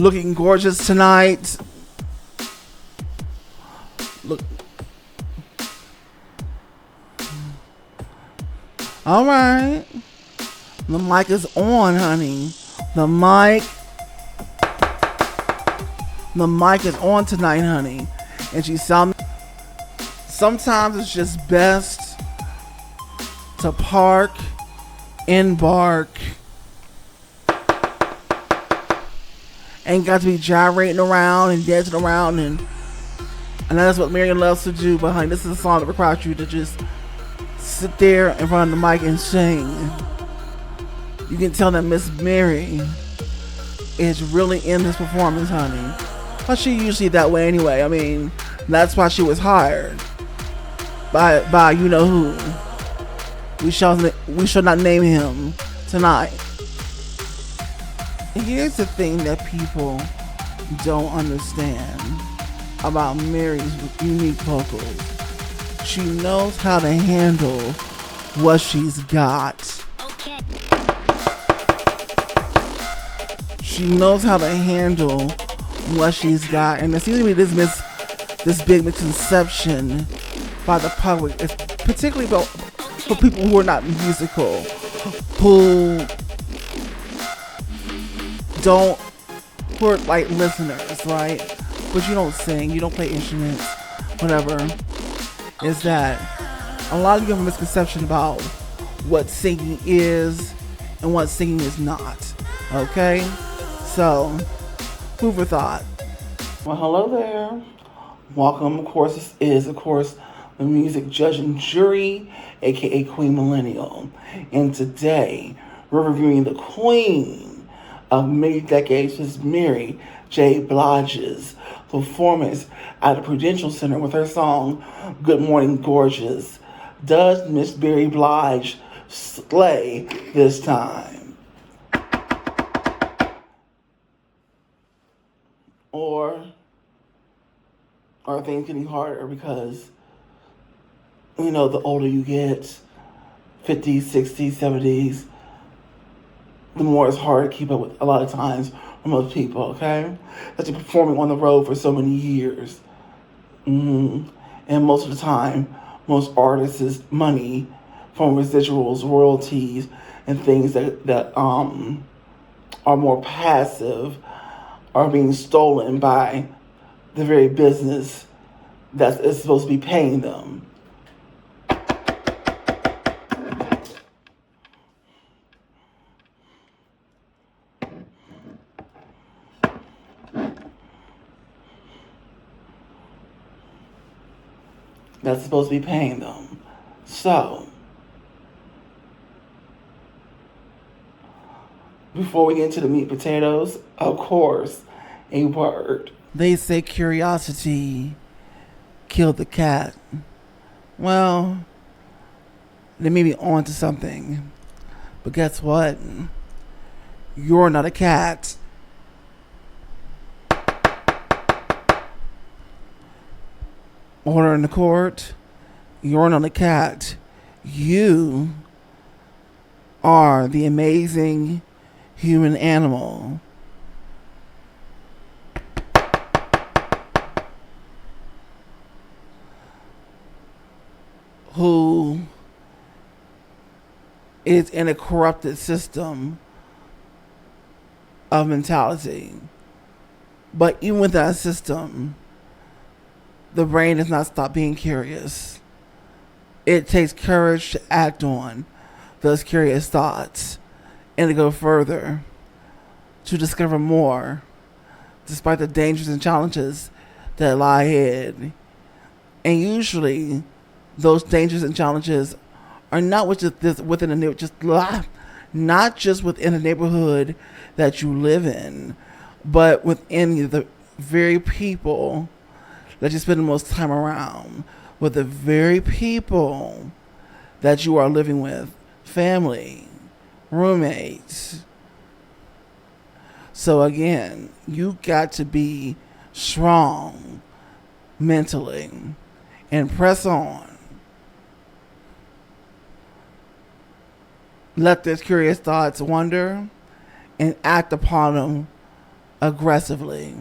Looking gorgeous tonight. Look. All right. The mic is on, honey. The mic is on tonight, honey. And she sound. Sometimes it's just best to park, embark. Ain't got to be gyrating around and dancing around, and that's what Mary loves to do. But honey, this is a song that requires you to just sit there in front of the mic and sing. You can tell that Miss Mary is really in this performance, honey. But she usually that way anyway. I mean, that's why she was hired by you know who. We shall not name him tonight. Here's the thing that people don't understand about Mary's unique vocals. She knows how to handle what she's got. Okay. She knows how to handle what she's got, and there seems to be this big misconception by the public, particularly for people who are not musical, who are like listeners, right? But you don't sing, you don't play instruments, whatever. Is that a lot of you have a misconception about what singing is and what singing is not. Okay? So, food for thought. Well, hello there. Welcome. Of course, this is, the music judge and jury, aka Queen Millennial. And today, we're reviewing the queen of many decades, Miss Mary J. Blige's performance at the Prudential Center with her song, Good Morning Gorgeous. Does Miss Mary Blige slay this time? Or are things getting harder because, the older you get, 50s, 60s, 70s, the more it's hard to keep up with a lot of times for most people, okay? That you're performing on the road for so many years. And most of the time, most artists' money from residuals, royalties, and things that are more passive are being stolen by the very business that is supposed to be paying them. That's supposed to be paying them. So, before we get into the meat and potatoes, of course, a word. They say curiosity killed the cat. Well, they may be on to something. But guess what? You're not a cat. Order in the court. You're not a cat. You are the amazing human animal who is in a corrupted system of mentality. But even with that system, the brain does not stop being curious. It takes courage to act on those curious thoughts and to go further, to discover more, despite the dangers and challenges that lie ahead. And usually, those dangers and challenges are not within not just within the neighborhood that you live in, but within the very people that you spend the most time around, with the very people that you are living with, family, roommates. So again, you got to be strong mentally and press on. Let those curious thoughts wander and act upon them aggressively.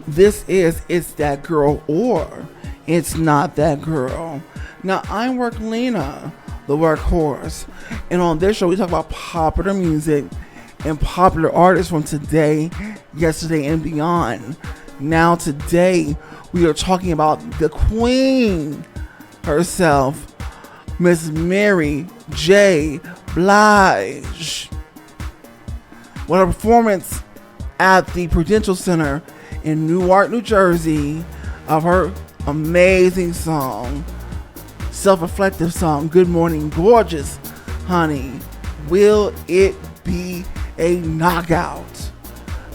This is It's That Girl or It's Not That Girl. Now, I'm Worklina, the workhorse, and on this show we talk about popular music and popular artists from today, yesterday, and beyond. Now, today we are talking about the queen herself, Miss Mary J. Blige. With a performance at the Prudential Center in Newark, New Jersey, of her amazing song, self-reflective song, Good Morning Gorgeous Honey. Will it be a knockout?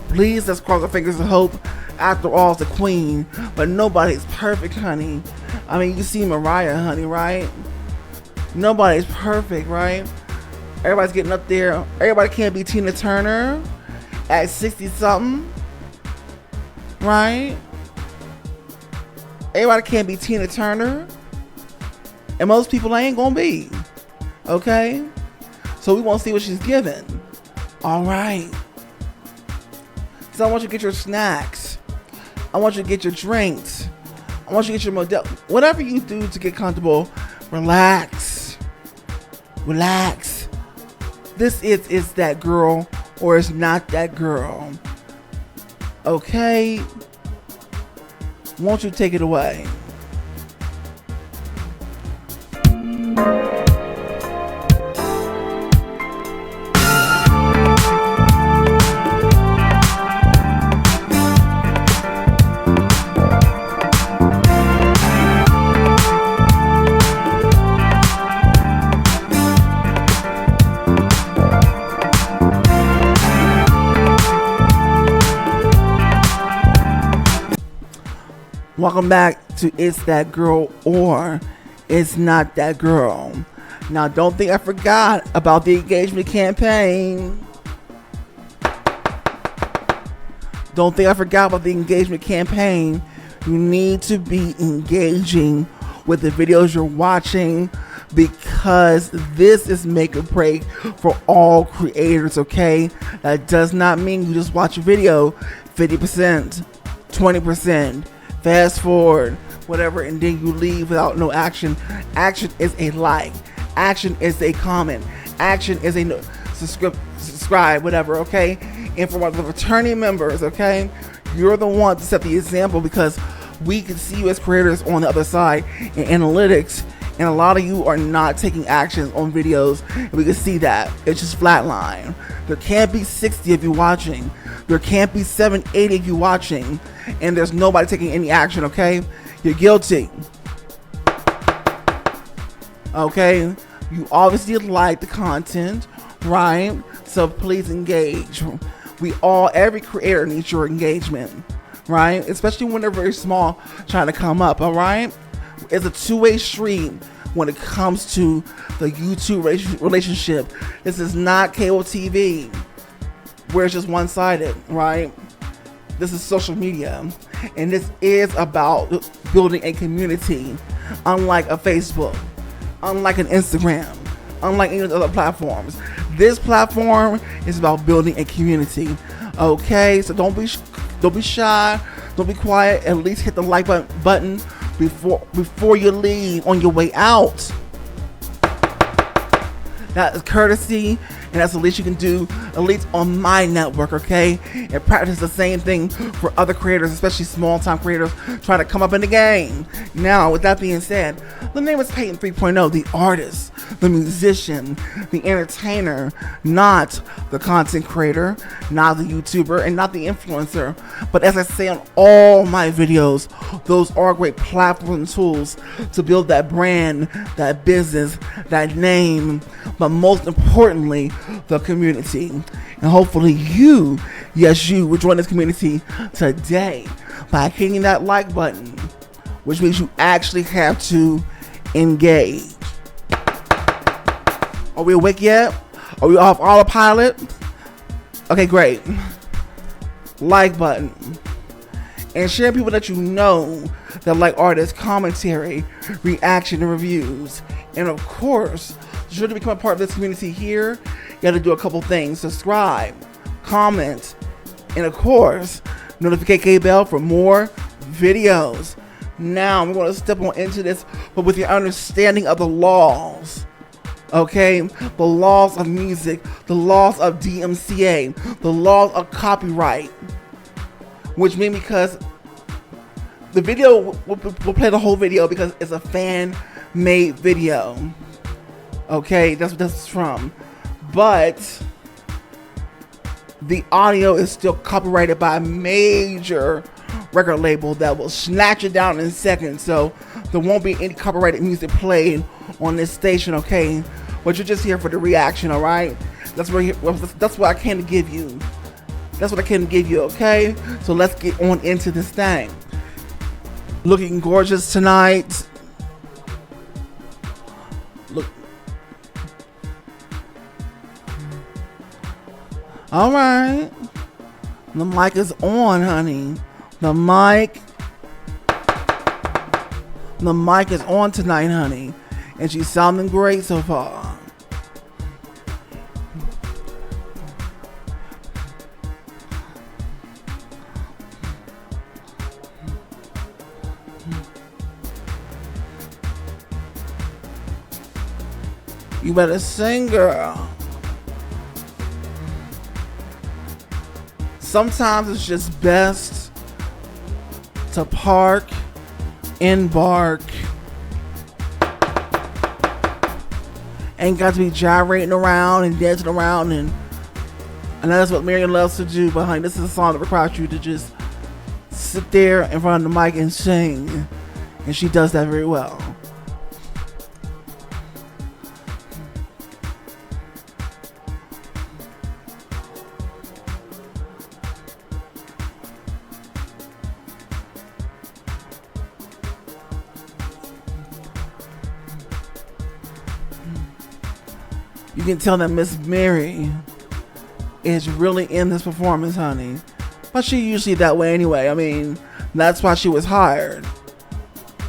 Please, let's cross our fingers and hope. After all, it's the queen, but nobody's perfect, honey. I mean, you see Mariah, honey, right? Nobody's perfect, right? Everybody's getting up there. Everybody can't be Tina Turner at 60-something, right? Everybody can't be Tina Turner. And most people ain't gonna be. Okay? So we won't see what she's giving. Alright. So I want you to get your snacks. I want you to get your drinks. I want you to get your model. Whatever you do to get comfortable, relax. Relax. This is That Girl or It's Not That Girl. Okay? Won't you take it away? Welcome back to It's That Girl or It's Not That Girl. Now, don't think I forgot about the engagement campaign. Don't think I forgot about the engagement campaign. You need to be engaging with the videos you're watching because this is make or break for all creators, okay? That does not mean you just watch a video 50%, 20%. Fast forward, whatever, and then you leave without no action. Action is a like. Action is a comment. Action is a subscribe, whatever, okay? And for the fraternity members, okay, you're the one to set the example because we can see you as creators on the other side in analytics, and a lot of you are not taking actions on videos, and we can see that. It's just flatline. There can't be 60 of you watching. There can't be 780 of you watching, and there's nobody taking any action, okay? You're guilty. Okay? You obviously like the content, right? So please engage. Every creator needs your engagement, right? Especially when they're very small, trying to come up, all right? It's a two-way street when it comes to the YouTube relationship. This is not cable TV, where it's just one-sided, right? This is social media, and this is about building a community, unlike a Facebook, unlike an Instagram, unlike any of the other platforms. This platform is about building a community, okay? So don't be shy, don't be quiet. At least hit the like button before you leave on your way out. That is courtesy, and that's the least you can do, at least on my network, okay? And practice the same thing for other creators, especially small-time creators trying to come up in the game. Now, with that being said, the name is Peyton 3.0, the artist, the musician, the entertainer, not the content creator, not the YouTuber, and not the influencer. But as I say on all my videos, those are great platforms and tools to build that brand, that business, that name, but most importantly, the community. And hopefully you, yes you, will join this community today by hitting that like button, which means you actually have to engage. Are we awake yet? Are we off autopilot? Okay, great. Like button. And share people that you know that like artist commentary, reaction, and reviews. And of course, sure to become a part of this community here, you got to do a couple things. Subscribe, comment, and of course, notification bell for more videos. Now I'm going to step on into this, but with your understanding of the laws. Okay, the laws of music, the laws of DMCA, the laws of copyright. Which means because the video, we'll play the whole video because it's a fan-made video. Okay, that's what this is from. But the audio is still copyrighted by a major record label that will snatch it down in seconds. So there won't be any copyrighted music played on this station, okay? But you're just here for the reaction, all right? That's what I came to give you. That's what I came to give you, okay? So let's get on into this thing. Looking gorgeous tonight. Look. All right. The mic is on, honey. The mic is on tonight, honey. And she's sounding great so far. You better sing, girl. Sometimes it's just best to park, embark. Ain't got to be gyrating around and dancing around, and that's what Marion loves to do. But honey, this is a song that requires you to just sit there in front of the mic and sing, and she does that very well. You can tell that Miss Mary is really in this performance, honey. But she usually that way anyway. I mean, that's why she was hired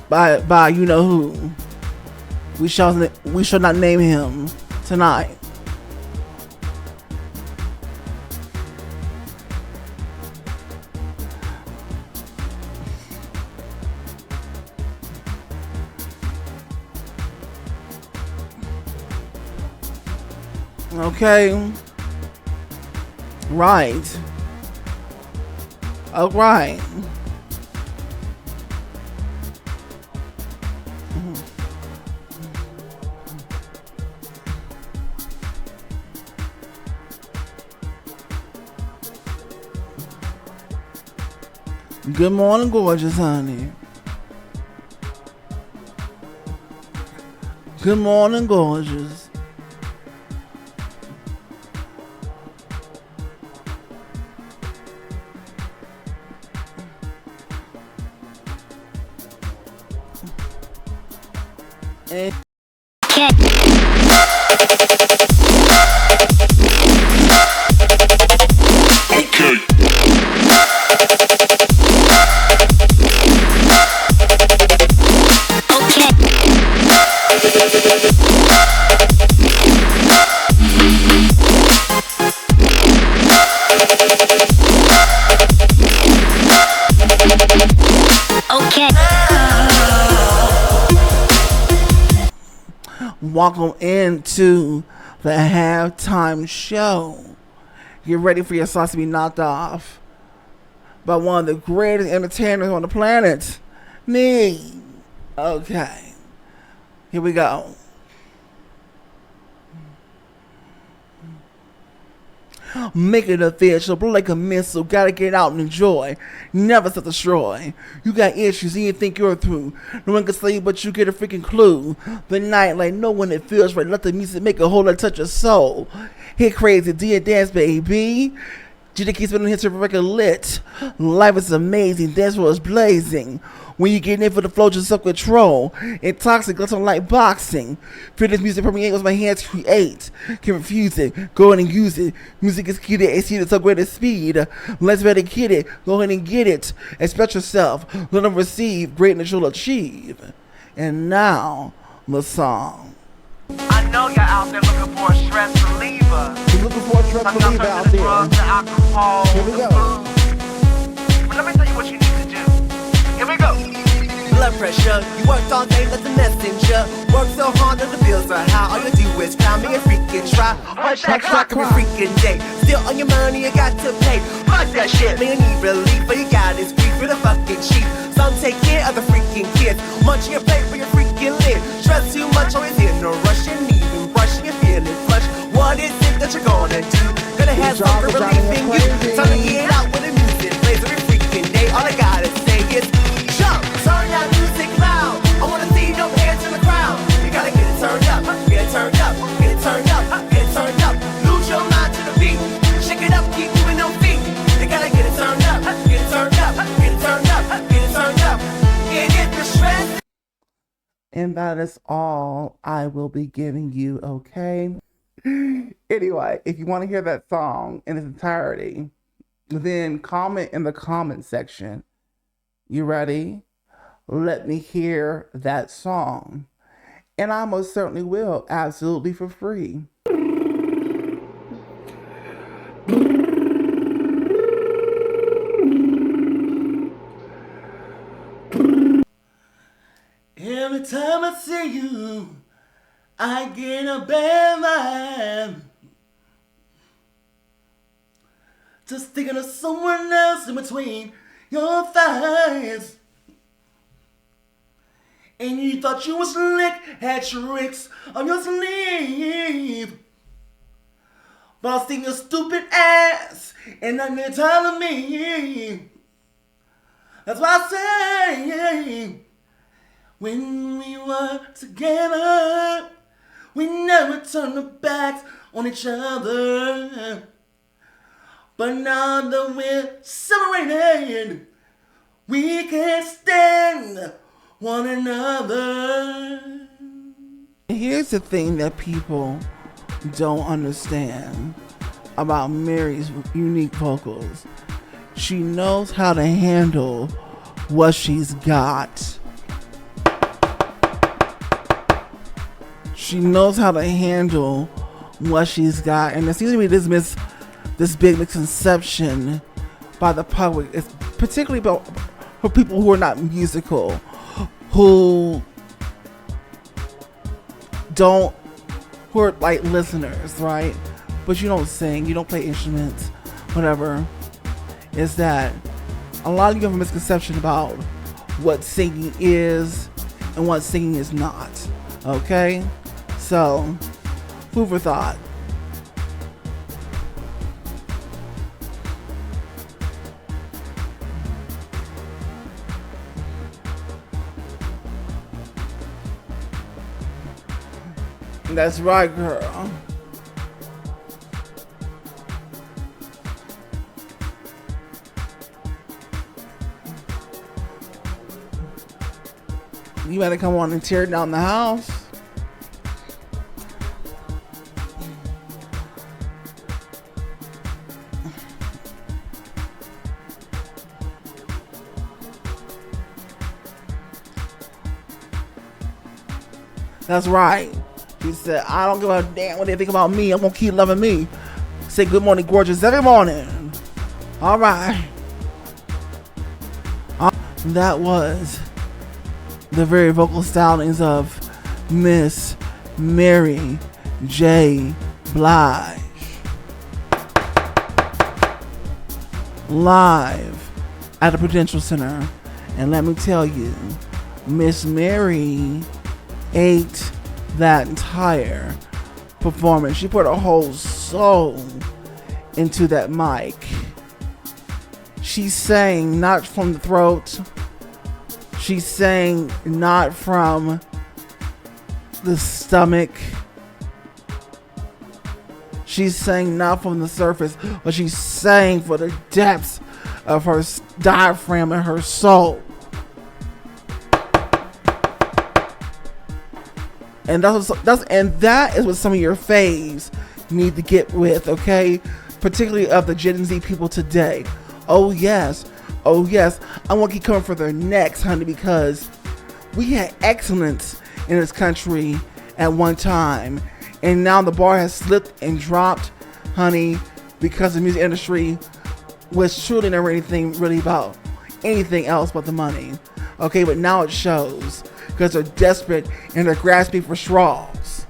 by you know who. We shall not name him tonight. Okay. Right. All right. Good morning, gorgeous, honey. Good morning, gorgeous. Welcome into the halftime show. Get ready for your sauce to be knocked off by one of the greatest entertainers on the planet, me. Okay, here we go. Make it official, blow like a missile, gotta get out and enjoy, never self-destroy. You got issues and you think you're through, no one can say you but you get a freaking clue. The night like no one, it feels right, let the music make a whole lot touch your soul. Hit crazy, D and dance baby. GD keeps spinning hits record lit. Life is amazing, dance floor is blazing. When you get in for the flow, just self-control. Intoxic, let's on like boxing. Feel this music permeate with my hands create. Can refuse it, go ahead and use it. Music is key to AC at so great a speed. Let's better get it, go ahead and get it. Expect yourself, let them receive, greatness you'll achieve. And now, the song. I know you're out there looking for a stress reliever. You're looking for a stress reliever out there. Drugs, the alcohol, here we go. But let me tell you what you need to do. Here we go. Blood pressure, you worked all day like the messenger. Work so hard that the bills are high. All you do is cry me a freaking try. Punch that clock every freaking day. Still on your money, you got to pay. Fuck that shit, man, you need relief, but you got this grief for the fucking cheap. Some take care of the freaking kids. Munch your plate for your freaking lid. Stress too much, always in a rush. You need even brush, you're feeling flush. What is it that you're gonna do? Gonna have some relief in you. Time to get out with the music plays every freaking day. All I gotta say is jump, turn that music loud. I wanna see no hands in the crowd. You gotta get it turned up, get it turned up, get it turned up, get it turned up. Lose your mind to the beat. Shake it up, keep moving them feet. You gotta get it turned up, get it turned up, get it turned up, get it turned up. Get the stress. And that is all I will be giving you, okay? Anyway, if you want to hear that song in its entirety, then comment in the comment section. You ready? Let me hear that song. And I most certainly will, absolutely for free. Every time I see you, I get a bad vibe. Just thinking of someone else in between your thighs. And you thought you was slick, had tricks on your sleeve. But I seen your stupid ass, and nothing you're telling me. That's why I say, when we were together, we never turned our backs on each other. But now that we're separated, we can't stand one another. Here's the thing that people don't understand about Mary's unique vocals. She knows how to handle what she's got. She knows how to handle what she's got. And there seems to be this big misconception by the public, it's particularly about for people who are not musical, who are like listeners, right? But you don't sing, you don't play instruments, whatever. Is that a lot of you have a misconception about what singing is and what singing is not. Okay? So, food for thought. That's right, girl. You better come on and tear down the house. That's right. He said, I don't give a damn what they think about me. I'm going to keep loving me. Say good morning, gorgeous, every morning. All right. That was the very vocal stylings of Miss Mary J. Blige. Live at the Prudential Center. And let me tell you, Miss Mary ate that entire performance. She put her whole soul into that mic. She sang not from the throat. She sang not from the stomach. She sang not from the surface, but she sang for the depths of her diaphragm and her soul. And that is what some of your faves need to get with, okay? Particularly of the Gen Z people today. Oh yes, oh yes. I want to keep coming for their necks, honey, because we had excellence in this country at one time, and now the bar has slipped and dropped, honey, because the music industry was truly never anything really about anything else but the money. Okay, but now it shows because they're desperate and they're grasping for straws.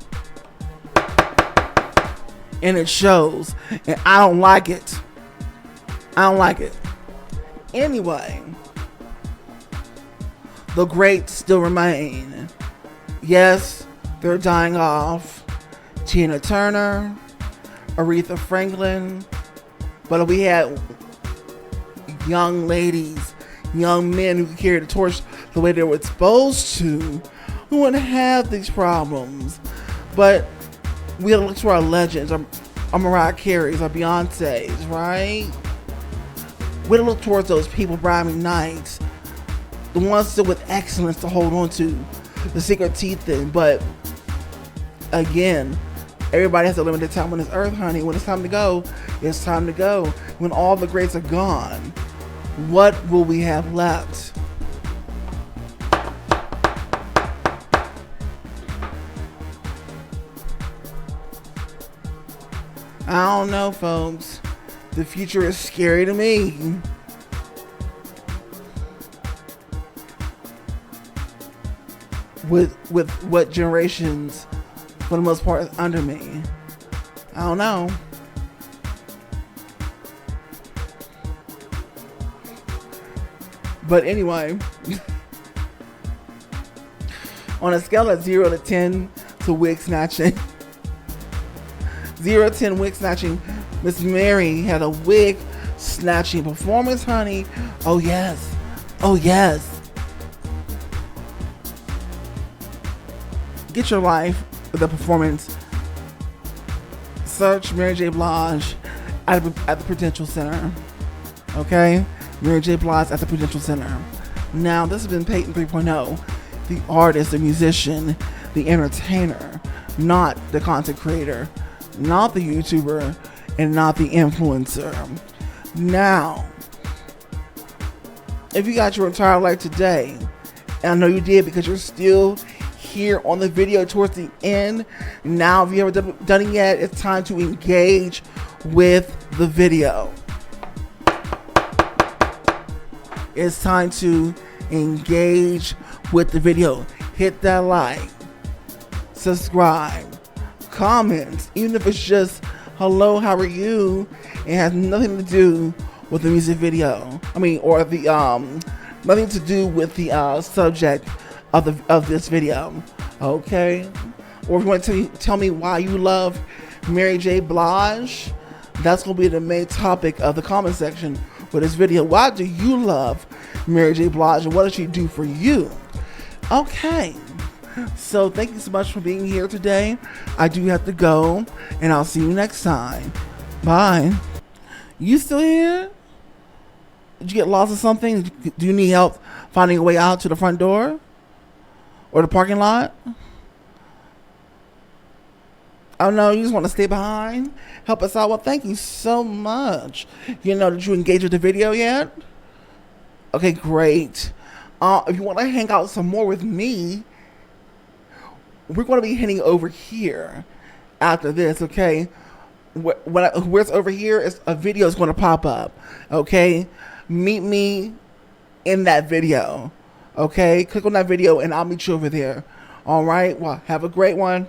And it shows. And I don't like it. I don't like it. Anyway, the greats still remain. Yes, they're dying off. Tina Turner, Aretha Franklin. But we had young ladies, young men who could carry the torch the way they were supposed to, who wouldn't have these problems. But we gotta look to our legends, our Mariah Careys, our Beyoncés, right? We gotta look towards those people, Brian McKnights, the ones still with excellence to hold on to, the secret teeth in. But again, everybody has a limited time on this earth, honey. When it's time to go, it's time to go. When all the greats are gone, what will we have left? I don't know, folks. The future is scary to me. With what generations, for the most part, is under me. I don't know. But anyway, on a scale of 0 to 10 to wig snatching, 0 to 10 wig snatching, Miss Mary had a wig snatching performance, honey. Oh yes, oh yes. Get your life with a performance. Search Mary J. Blige at the Prudential Center. Okay? Mary J. Blige at the Prudential Center. Now, this has been Peyton 3.0, the artist, the musician, the entertainer, not the content creator, not the YouTuber, and not the influencer. Now, if you got your entire life today, and I know you did because you're still here on the video towards the end. Now, if you haven't done it yet, it's time to engage with the video. It's time to engage with the video. Hit that like, subscribe, comment, even if it's just hello, how are you? It has nothing to do with the music video. Or the nothing to do with the subject of this video. Okay? Or if you want to tell me why you love Mary J. Blige, that's going to be the main topic of the comment section for this video. Why do you love Mary J. Blige and what does she do for you? Okay. So thank you so much for being here today. I do have to go, and I'll see you next time. Bye. You still here? Did you get lost or something? Do you need help finding a way out to the front door? Or the parking lot? Oh no, you just want to stay behind? Help us out? Well, thank you so much. Did you engage with the video yet? Okay, great. If you want to hang out some more with me, we're going to be heading over here after this, okay? Where's over here is a video is going to pop up, okay? Meet me in that video, okay? Click on that video and I'll meet you over there. All right, well, have a great one.